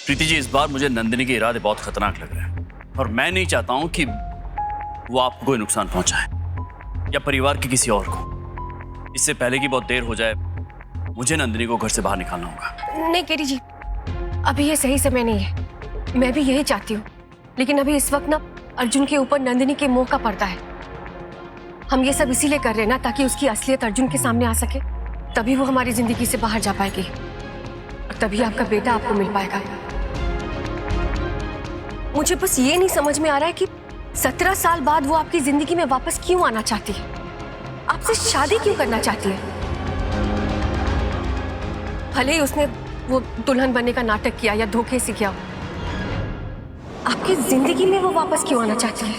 प्रीति जी, इस बार मुझे नंदिनी के इरादे बहुत खतरनाक लग रहे हैं और मैं नहीं चाहता हूं कि वो आपको कोई नुकसान पहुंचाए या परिवार के किसी और को। इससे पहले कि बहुत देर हो जाए, मुझे नंदिनी को घर से बाहर निकालना होगा। नहीं केटी जी, अभी ये सही समय नहीं है। मैं भी यही चाहती हूँ, लेकिन अभी इस वक्त ना अर्जुन के ऊपर नंदिनी के मोह का पर्दा है। हम ये सब इसीलिए कर रहे हैं ना, ताकि उसकी असलियत अर्जुन के सामने आ सके, तभी वो हमारी जिंदगी से बाहर जा पाएगी और तभी आपका बेटा आपको मिल पाएगा। मुझे बस ये नहीं समझ में आ रहा है कि 17 साल बाद वो आपकी जिंदगी में वापस क्यों आना चाहती है, आपसे शादी क्यों करना चाहती है। भले ही उसने वो दुल्हन बनने का नाटक किया या धोखे से किया, आपकी जिंदगी में वो वापस क्यों आना चाहती है।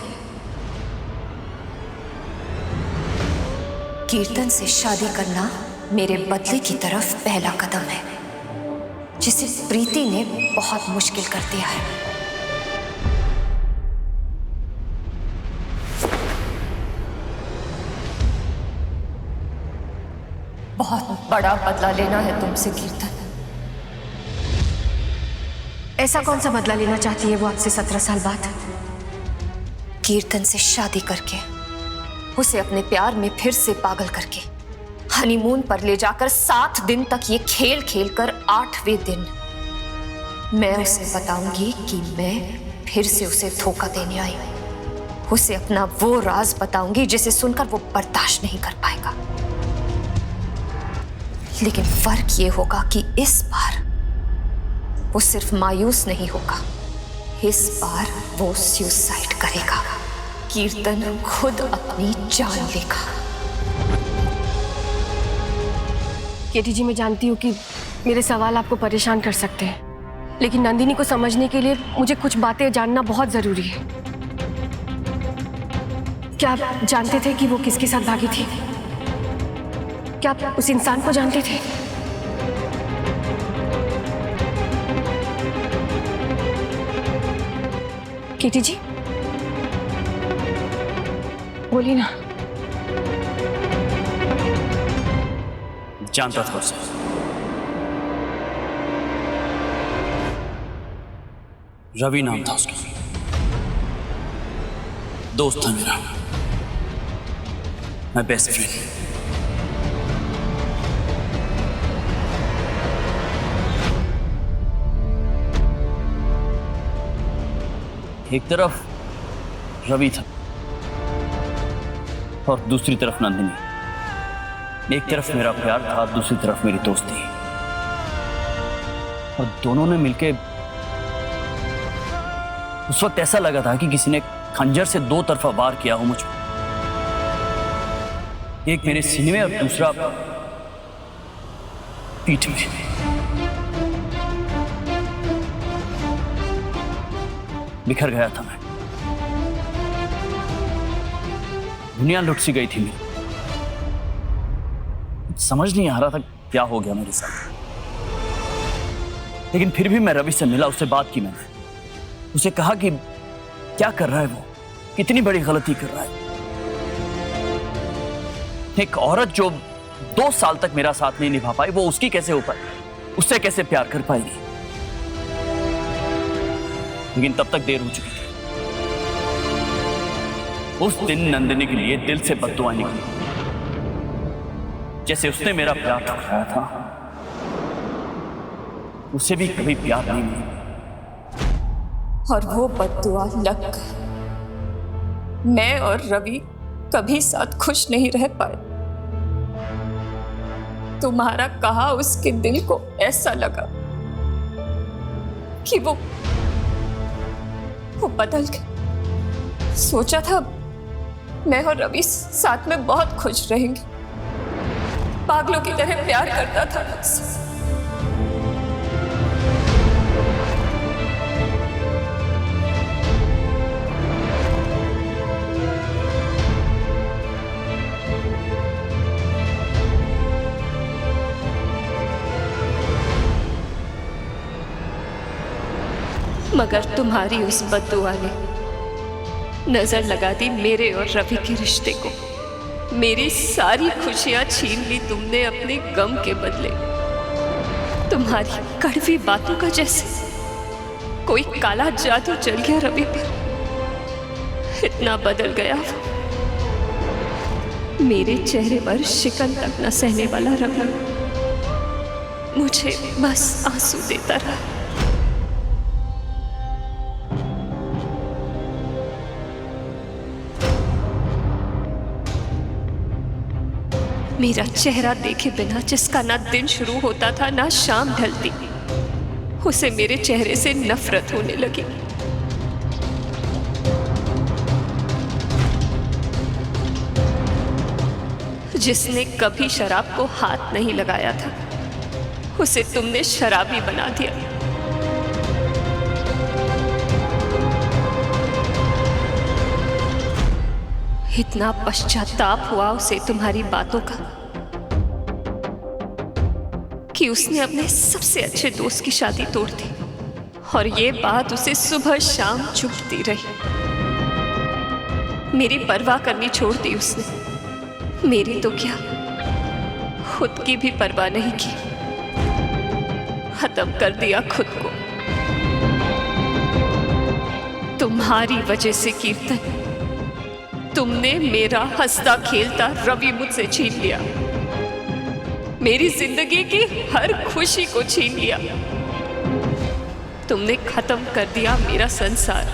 कीर्तन से शादी करना मेरे बदले की तरफ पहला कदम है, जिसे प्रीति ने बहुत मुश्किल कर दिया है। बहुत बड़ा बदला लेना है तुमसे कीर्तन। ऐसा कौन सा बदला लेना चाहती है वो आपसे 17 साल बाद? कीर्तन से शादी करके, उसे अपने प्यार में फिर से पागल करके, हनीमून पर ले जाकर 7 दिन तक ये खेल खेल कर 8वें दिन मैं उसे बताऊंगी कि मैं फिर से उसे धोखा देने आई हूं। उसे अपना वो राज बताऊंगी जिसे सुनकर वो बर्दाश्त नहीं कर पाएगा। लेकिन फर्क ये होगा कि इस बार वो सिर्फ मायूस नहीं होगा, इस बार वो सुसाइड करेगा। कीर्तन खुद अपनी जान लेगा। केटी जी, मैं जानती हूँ कि मेरे सवाल आपको परेशान कर सकते हैं, लेकिन नंदिनी को समझने के लिए मुझे कुछ बातें जानना बहुत जरूरी है। क्या आप जानते थे कि वो किसके साथ भागी थी? क्या आप उस इंसान को जानते थे? केटी जी, बोलिए ना। जानता था उसे। रवि नाम था उसका, दोस्त था मेरा, माय बेस्ट फ्रेंड। एक तरफ रवि था और दूसरी तरफ नंदिनी। एक तरफ मेरा प्यार था, दूसरी तरफ मेरी दोस्ती, और दोनों ने मिलके, उस वक्त ऐसा लगा था कि किसी ने खंजर से 2 तरफा वार किया हो मुझ पर। एक मेरे सीने में और दूसरा पीठ में। बिखर गया था मैं, दुनिया लुट सी गई थी मेरी। समझ नहीं आ रहा था क्या हो गया मेरे साथ। लेकिन फिर भी मैं रवि से मिला, उससे बात की मैंने। उसे कहा कि क्या कर रहा है वो, कितनी बड़ी गलती कर रहा है। एक औरत जो 2 साल तक मेरा साथ नहीं निभा पाई, वो उसकी कैसे हो पाई, उससे कैसे प्यार कर पाएगी। लेकिन तब तक देर हो चुकी थी। उस दिन नंदिनी के लिए दिल से बद्दुआ निकली, जैसे उसने मेरा प्यार ठुकराया था, उसे भी कभी प्यार नहीं मिला। और वो बद्दुआ लग गई। मैं और रवि कभी साथ खुश नहीं रह पाए। तुम्हारा कहा उसके दिल को ऐसा लगा कि वो बदल गया। सोचा था मैं और रवि साथ में बहुत खुश रहेंगे, पागलों की तरह प्यार करता था मुझसे। मगर तुम्हारी उस बद्दुआ ने नजर लगा दी मेरे और रवि के रिश्ते को। मेरी सारी खुशियां छीन ली तुमने अपने गम के बदले। तुम्हारी कड़वी बातों का जैसे कोई काला जादू चल गया रवि पर। इतना बदल गया वो। मेरे चेहरे पर शिकन तक न सहने वाला रवि मुझे बस आंसू देता रहा। मेरा चेहरा देखे बिना जिसका ना दिन शुरू होता था ना शाम ढलती, उसे मेरे चेहरे से नफरत होने लगी। जिसने कभी शराब को हाथ नहीं लगाया था, उसे तुमने शराबी बना दिया। इतना पश्चाताप हुआ उसे तुम्हारी बातों का कि उसने अपने सबसे अच्छे दोस्त की शादी तोड़ दी, और ये बात उसे सुबह शाम चुभती रही। मेरी परवाह करनी छोड़ दी उसने। मेरी तो क्या, खुद की भी परवाह नहीं की। खत्म कर दिया खुद को। तुम्हारी वजह से कीर्तन, तुमने मेरा हंसता खेलता रवि मुझसे छीन लिया। मेरी जिंदगी की हर खुशी को छीन लिया। तुमने खत्म कर दिया मेरा संसार।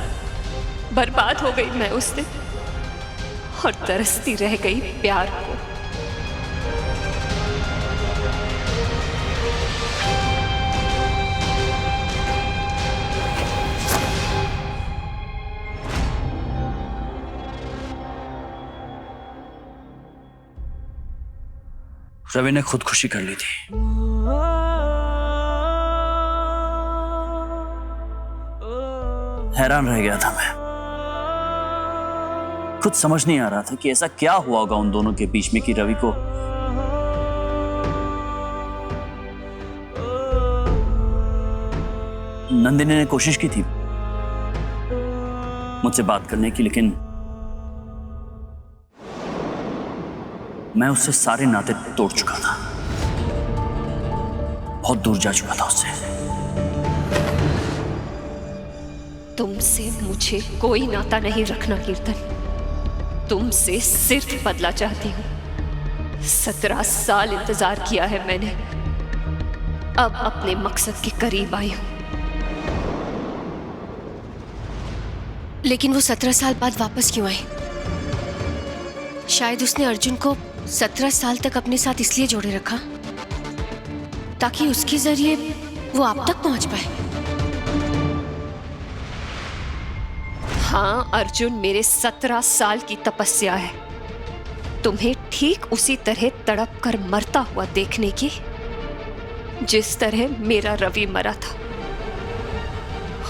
बर्बाद हो गई मैं उस दिन, और तरसती रह गई प्यार को। रवि ने खुदकुशी कर ली थी। हैरान रह गया था मैं। कुछ समझ नहीं आ रहा था कि ऐसा क्या हुआ होगा उन दोनों के बीच में कि रवि को नंदिनी ने कोशिश की थी मुझसे बात करने की, लेकिन मैं उससे सारे नाते तोड़ चुका था। बहुत दूर जा चुका था उससे। तुमसे मुझे कोई नाता नहीं रखना कीर्तन। तुमसे सिर्फ बदला चाहती हूँ। 17 साल इंतजार किया है मैंने, अब अपने मकसद के करीब आई हूँ। लेकिन वो 17 साल बाद वापस क्यों आई? शायद उसने अर्जुन को 17 साल तक अपने साथ इसलिए जोड़े रखा ताकि उसके जरिए वो आप तक पहुंच पाए। हाँ, अर्जुन मेरे 17 साल की तपस्या है। तुम्हें ठीक उसी तरह तड़प कर मरता हुआ देखने की, जिस तरह मेरा रवि मरा था।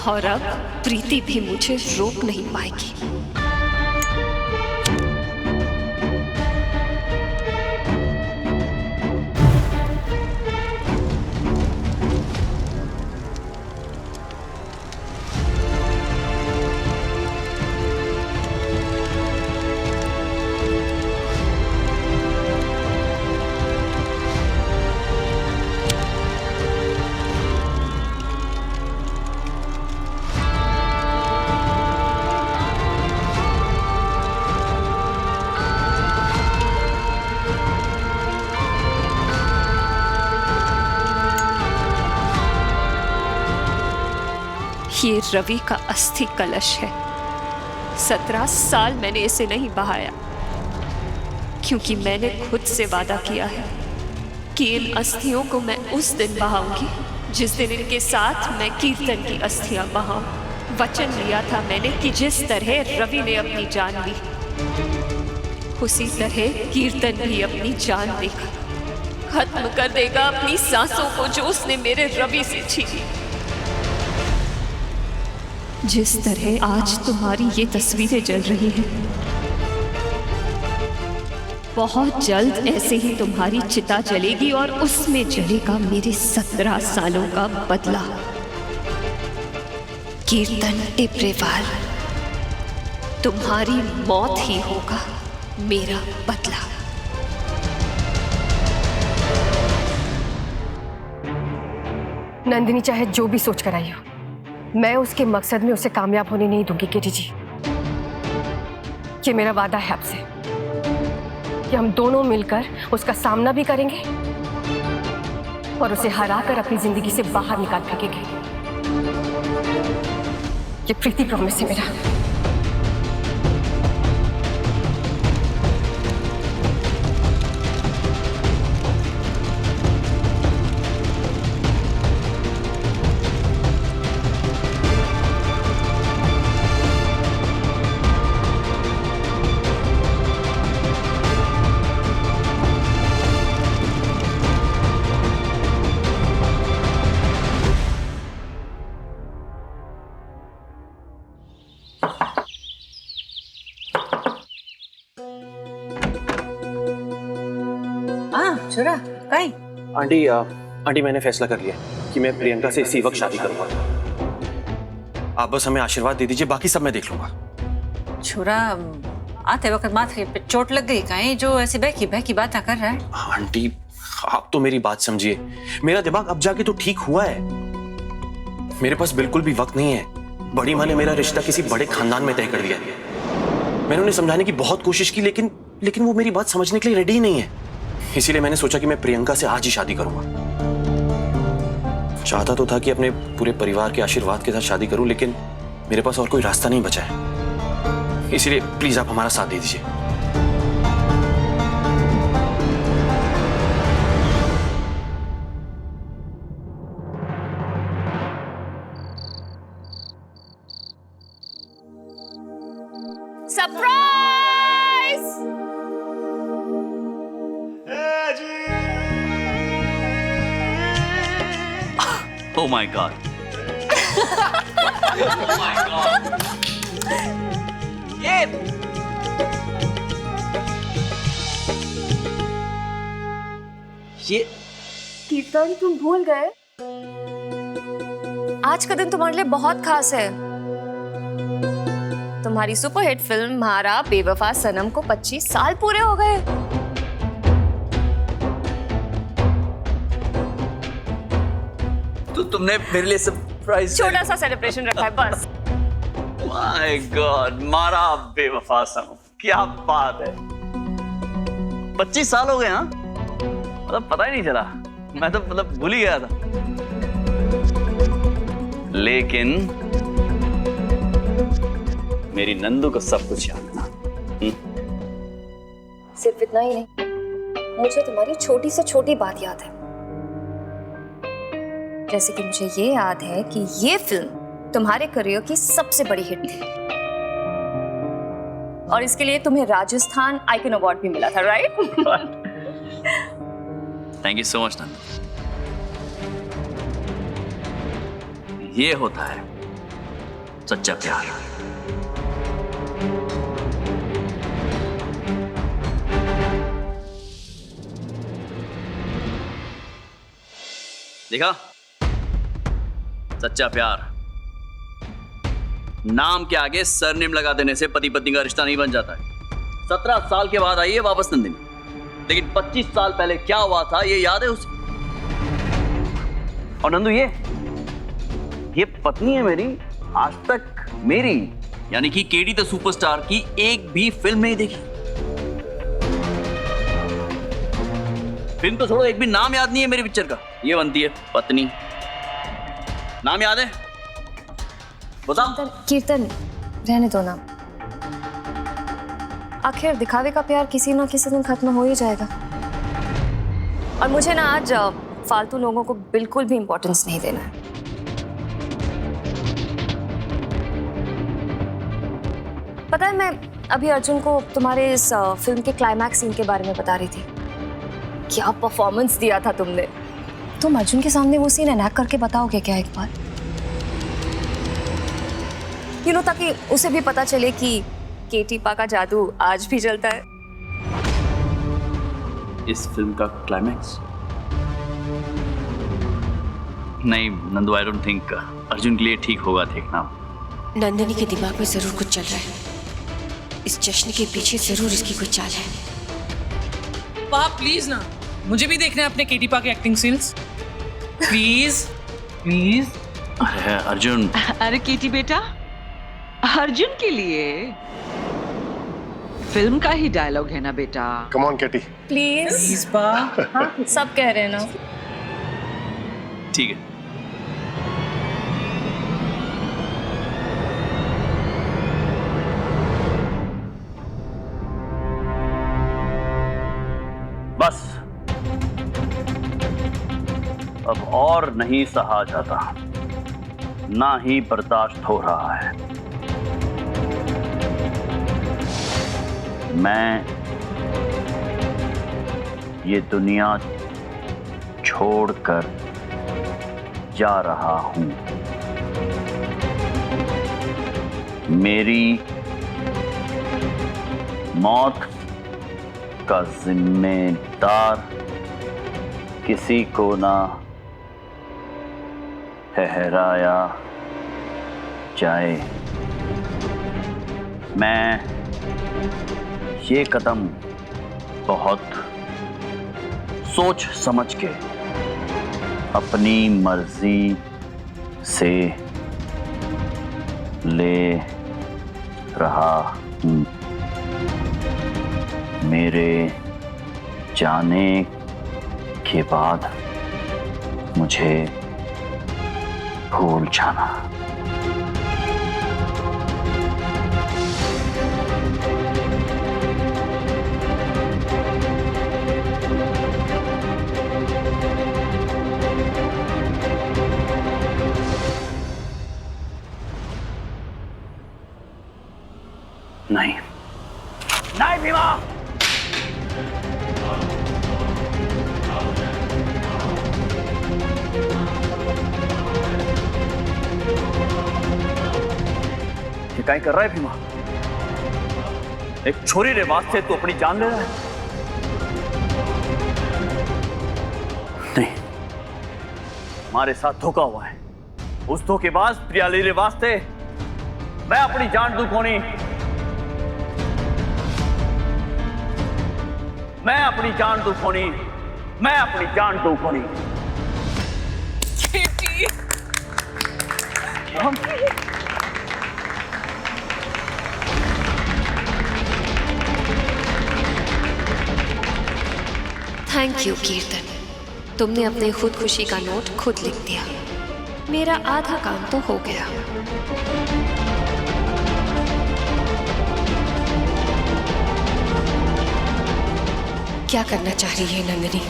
और अब प्रीति भी मुझे रोक नहीं पाएगी। ये रवि का अस्थि कलश है। 17 साल मैंने इसे नहीं बहाया, क्योंकि मैंने खुद से वादा किया है कि इन अस्थियों को मैं उस दिन बहाऊंगी जिस दिन इनके साथ मैं कीर्तन की अस्थियां बहाऊं। वचन लिया था मैंने कि जिस तरह रवि ने अपनी जान ली, उसी तरह कीर्तन भी अपनी जान देगा। खत्म कर देगा अपनी सांसों को जो उसने मेरे रवि से छीनी। जिस तरह आज तुम्हारी ये तस्वीरें जल रही हैं, बहुत जल्द ऐसे ही तुम्हारी चिता जलेगी और उसमें जलेगा मेरे 17 सालों का बदला। कीर्तन टिपरेवाल, तुम्हारी मौत ही होगा मेरा बदला। नंदिनी चाहे जो भी सोच कर आई हो, मैं उसके मकसद में उसे कामयाब होने नहीं दूंगी केटी जी। ये मेरा वादा है आपसे कि हम दोनों मिलकर उसका सामना भी करेंगे और उसे हराकर अपनी जिंदगी से बाहर निकाल फेंकेंगे। ये प्रीति प्रॉमिस है मेरा। छोरा कहीं आंटी मैंने फैसला कर लिया कि मैं प्रियंका से इसी वक्त शादी करूंगा। आप बस हमें आशीर्वाद दे दीजिए, बाकी सब मैं देख लूंगा। छोरा आते वक्त माथे पे चोट लग गई कहीं जो ऐसी बहकी बातें कर रहा है। आंटी आप तो मेरी बात समझिए, मेरा दिमाग अब जाके तो ठीक हुआ है। मेरे पास बिल्कुल भी वक्त नहीं है। बड़ी माँ ने मेरा रिश्ता किसी बड़े खानदान में तय कर दिया। मैंने उन्हें समझाने की बहुत कोशिश की, लेकिन वो मेरी बात समझने के लिए रेडी ही नहीं है। इसीलिए मैंने सोचा कि मैं प्रियंका से आज ही शादी करूंगा। चाहता तो था कि अपने पूरे परिवार के आशीर्वाद के साथ शादी करूं, लेकिन मेरे पास और कोई रास्ता नहीं बचा है। इसीलिए प्लीज आप हमारा साथ दे दीजिए। Surprise! Oh my God. Oh my God. ये कीर्तन तुम भूल गए? आज का दिन तुम्हारे लिए बहुत खास है। तुम्हारी सुपरहिट फिल्म म्हारा बेवफा सनम को 25 साल पूरे हो गए। तो तुमने मेरे लिए सरप्राइज छोटा सा सेलिब्रेशन रखा है बस। माय गॉड, मारा बेवफा सनम, क्या बात है। 25 साल हो गए। हाँ मतलब पता ही नहीं चला, मैं तो मतलब भूल ही गया था। लेकिन मेरी नंदू को सब कुछ याद था। सिर्फ इतना ही नहीं, मुझे तुम्हारी छोटी से छोटी बात याद है। जैसे कि मुझे ये याद है कि ये फिल्म तुम्हारे करियर की सबसे बड़ी हिट थी और इसके लिए तुम्हें राजस्थान आइकन अवार्ड भी मिला था, right? Thank you so much Nandu. ये होता है सच्चा प्यार। देखा, सच्चा प्यार नाम के आगे सरनेम लगा देने से पति पत्नी का रिश्ता नहीं बन जाता है। 17 साल के बाद आई है वापस नंदिनी, लेकिन 25 साल पहले क्या हुआ था ये याद है उसे। और नंदू ये पत्नी है मेरी, आज तक मेरी यानी कि केडी द सुपरस्टार की एक भी फिल्म नहीं देखी। फिल्म तो छोड़ो, एक भी नाम याद नहीं है मेरी पिक्चर का। ये बनती है पत्नी। नाम याद है? बताओ। कीर्तन रहने दो ना, आखिर दिखावे का प्यार किसी ना किसी दिन खत्म हो ही जाएगा। और मुझे ना आज फालतू लोगों को बिल्कुल भी इंपॉर्टेंस नहीं देना है। पता है, मैं अभी अर्जुन को तुम्हारे इस फिल्म के क्लाइमैक्स सीन के बारे में बता रही थी। क्या परफॉर्मेंस दिया था तुमने। तुम अर्जुन के सामने वो सीन एनैक्ट करके बताओगे क्या एक बार? ताकि उसे भी पता चले कि केटी पा का जादू आज भी चलता है। इस फिल्म का क्लाइमैक्स? नहीं Nandu, I don't think Arjun के लिए ठीक होगा देखना। नंदिनी के दिमाग में जरूर कुछ चल रहा है। इस जश्न के पीछे जरूर इसकी कोई चाल है। पापा प्लीज ना, मुझे भी देखना है अपने केटी पा के एक्टिंग स्किल्स। Please please. अरे अर्जुन, अरे कीटी बेटा, अर्जुन के लिए फिल्म का ही डायलॉग है ना बेटा। Come on Katie. प्लीज हाँ सब कह रहे हैं ना। ठीक है। बस अब और नहीं सहा जाता, ना ही बर्दाश्त हो रहा है। मैं ये दुनिया छोड़कर जा रहा हूं। मेरी मौत का जिम्मेदार किसी को ना ठहराया जाए। मैं ये कदम बहुत सोच समझ के अपनी मर्जी से ले रहा हूं। मेरे जाने के बाद मुझे भूल जाना। नहीं नहीं भीमा, ये क्या कर रहा है भीमा? एक छोरी रे वास्ते तू अपनी जान ले रहा है? नहीं, हमारे साथ धोखा हुआ है। उस धोखेबाज प्रियाली रे वास्ते मैं अपनी जान दूं कोनी। मैं अपनी जान दूं कोनी। मैं अपनी जान दूं कोनी। थैंक यू कीर्तन, तुमने अपने खुदकुशी का नोट खुद लिख दिया। मेरा आधा काम तो हो गया। क्या करना चाह रही है नंदिनी?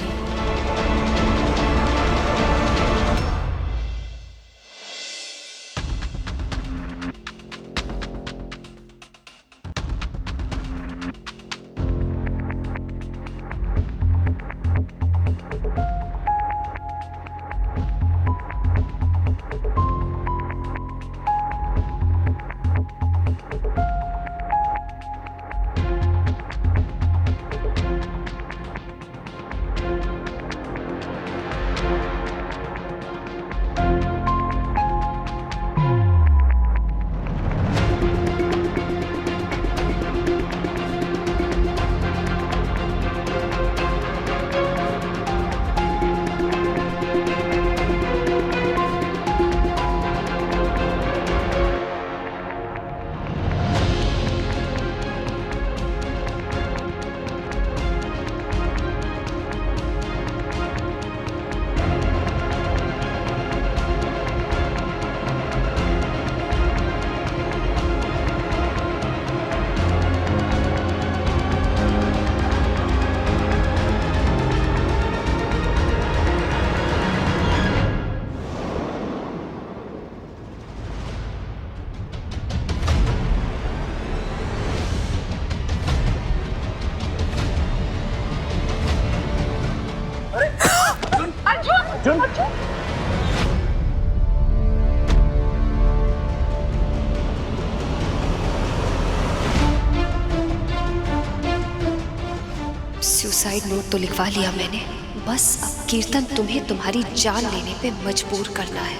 सुसाइड नोट तो लिखवा लिया मैंने, बस अब कीर्तन तुम्हें तुम्हारी जान लेने पे मजबूर करना है।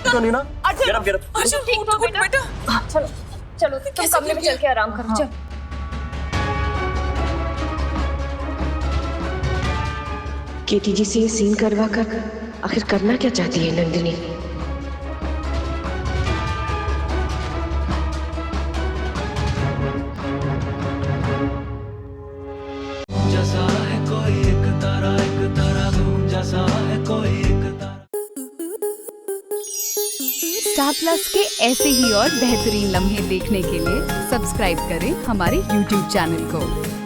चलो चलो तुम कमरे में चल के आराम करो। चल केटी जी से ये सीन करवा कर आखिर करना क्या चाहती है नंदिनी? स्टार प्लस के ऐसे ही और बेहतरीन लम्हे देखने के लिए सब्सक्राइब करें हमारे YouTube चैनल को।